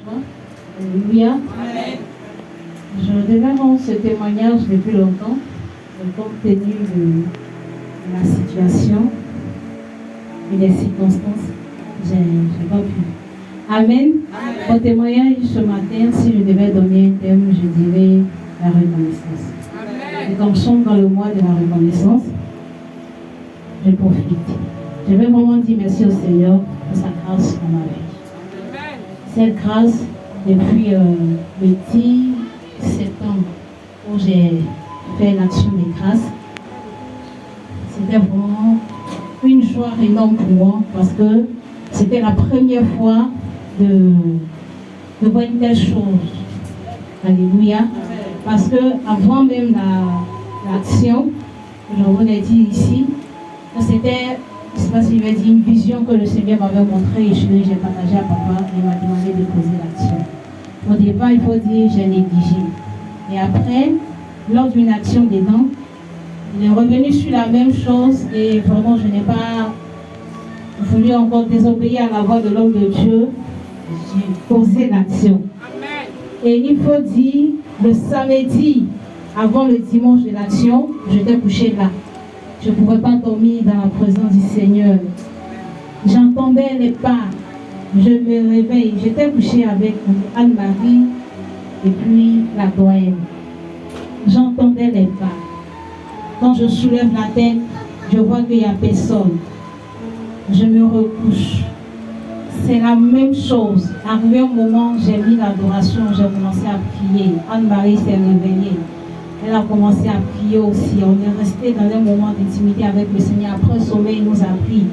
Alléluia. Amen. Je devais rendre ce témoignage depuis longtemps, mais compte tenu de la situation et des circonstances, j'ai pas pu. Amen. Mon témoignage ce matin, si je devais donner un thème, je dirais la reconnaissance. Amen. Et comme nous sommes dans le mois de la reconnaissance, je profite. Je vais vraiment dire merci au Seigneur pour sa grâce dans ma vie. Amen. Cette grâce, depuis le 10 septembre, où j'ai fait l'action des grâces, c'était vraiment une joie énorme pour moi parce que c'était la première fois de voir une telle chose. Alléluia. Parce que avant même l'action, je vous l'ai dit ici, c'était, je ne sais pas si je vais dire, une vision que le Seigneur m'avait montrée et j'ai partagé à papa et il m'a demandé de poser l'action. Au départ, il faut dire, j'ai négligé. Et après, lors d'une action dedans, il est revenu sur la même chose et vraiment, je n'ai pas voulu encore désobéir à la voix de l'homme de Dieu. J'ai posé l'action. Et il faut dire, le samedi, avant le dimanche de l'action, j'étais couché là. Je ne pouvais pas dormir dans la présence du Seigneur. J'entendais les pas. Je me réveille. J'étais couché avec Anne-Marie et puis la doyenne. J'entendais les pas. Quand je soulève la tête, je vois qu'il n'y a personne. Je me recouche. C'est la même chose. Arrivé un moment, j'ai mis l'adoration, j'ai commencé à prier. Anne-Marie s'est réveillée. Elle a commencé à prier aussi. On est resté dans un moment d'intimité avec le Seigneur. Après le sommeil, il nous a pris.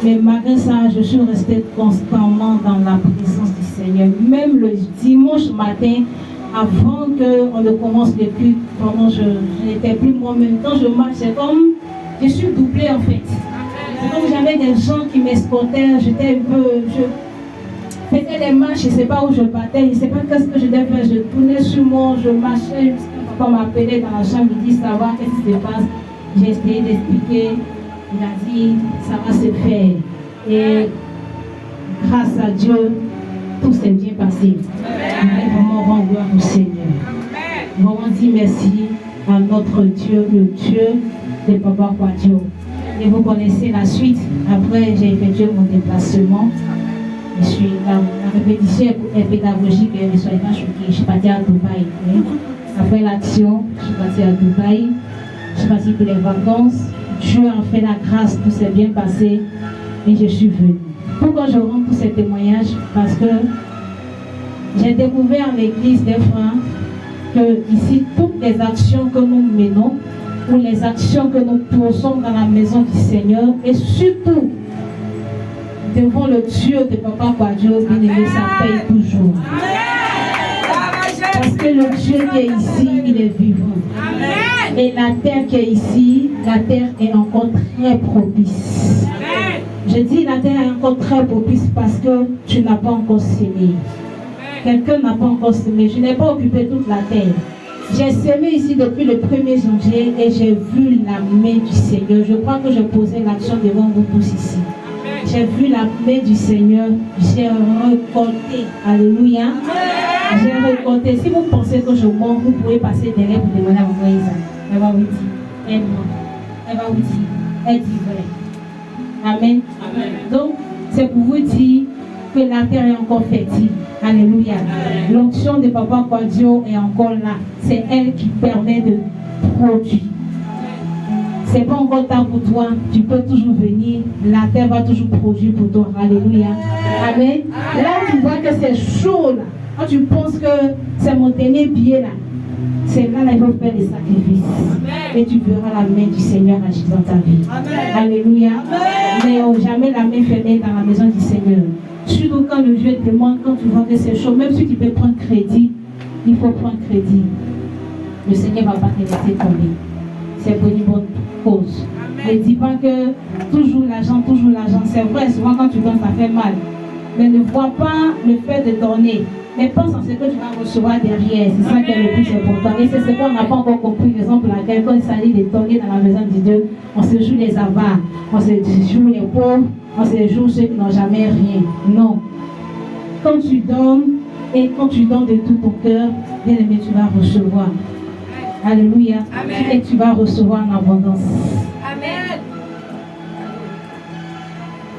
Mais malgré ça, je suis restée constamment dans la présence du Seigneur. Même le dimanche matin, avant qu'on ne commence le culte, vraiment, je n'étais plus moi-même. Quand je marche, c'est comme, je suis doublée en fait. C'est comme j'avais des gens qui m'escortaient, j'étais un peu, je faisais des marches, je ne sais pas où je battais, je ne sais pas qu'est-ce que je devais faire. Je tournais sur moi, je marchais, papa m'appelait dans la chambre, il dit, ça va, qu'est-ce qui se passe? J'ai essayé d'expliquer, il a dit, ça va se faire. Et grâce à Dieu, tout s'est bien passé. Et vraiment rendre gloire au Seigneur. Vraiment dire merci à notre Dieu, le Dieu de Papa Quadio. Et vous connaissez la suite. Après, j'ai effectué mon déplacement. La répétition est pédagogique et ne soyez pas choqués. Je suis partie à Dubaï. Après l'action, je suis partie à Dubaï. Je suis partie pour les vacances. Dieu a fait la grâce, tout s'est bien passé et je suis venue. Pourquoi je rends tous ces témoignages? Parce que j'ai découvert l'église des frères que ici, toutes les actions que nous menons, ou les actions que nous posons dans la maison du Seigneur, et surtout devant le Dieu de Papa Quadio, bien-aimé, ça paye toujours. Parce que le Dieu qui est ici, il est vivant. Et la terre qui est ici, la terre est encore très propice. Je dis la terre est encore très propice parce que tu n'as pas encore semé. Quelqu'un n'a pas encore semé. Je n'ai pas occupé toute la terre. J'ai semé ici depuis le 1er janvier et j'ai vu la main du Seigneur. Je crois que je posais l'action devant vous tous ici. J'ai vu la main du Seigneur. J'ai récolté. Alléluia. J'ai récolté. Si vous pensez que je mens, vous pouvez passer derrière pour demander à votre Isa. Elle va vous dire. Elle ment. Elle va vous dire. Elle dit vrai. Amen. Amen. Donc, c'est pour vous dire que la terre est encore fertile. Alléluia. L'onction de Papa Quadio est encore là. C'est elle qui permet de produire. C'est pas encore tard pour toi. Tu peux toujours venir. La terre va toujours produire pour toi. Alléluia. Amen. Là où tu vois que c'est chaud là, quand tu penses que c'est mon dernier billet là, c'est là qu'il faut faire des sacrifices. Et tu verras la main du Seigneur agir dans ta vie. Amen. Alléluia. Mais jamais la main fermée dans la maison du Seigneur. Surtout quand le Dieu te demande, quand tu vois que c'est chaud, même si tu peux prendre crédit, il faut prendre crédit. Le Seigneur ne va pas te laisser tomber. C'est pour une bonne cause. Ne dis pas que toujours l'argent, c'est vrai, souvent quand tu donnes, ça fait mal. Mais ne vois pas le fait de donner. Mais pense en ce que tu vas recevoir derrière. C'est ça qui est le plus important. Et c'est ce qu'on n'a pas encore compris. Par exemple, quand il s'agit de donner dans la maison de Dieu, on se joue les avares, on se joue les pauvres, on se joue ceux qui n'ont jamais rien. Non. Quand tu donnes, Et quand tu donnes de tout ton cœur, bien aimé, tu vas recevoir. Alléluia. Amen. Et tu vas recevoir en abondance.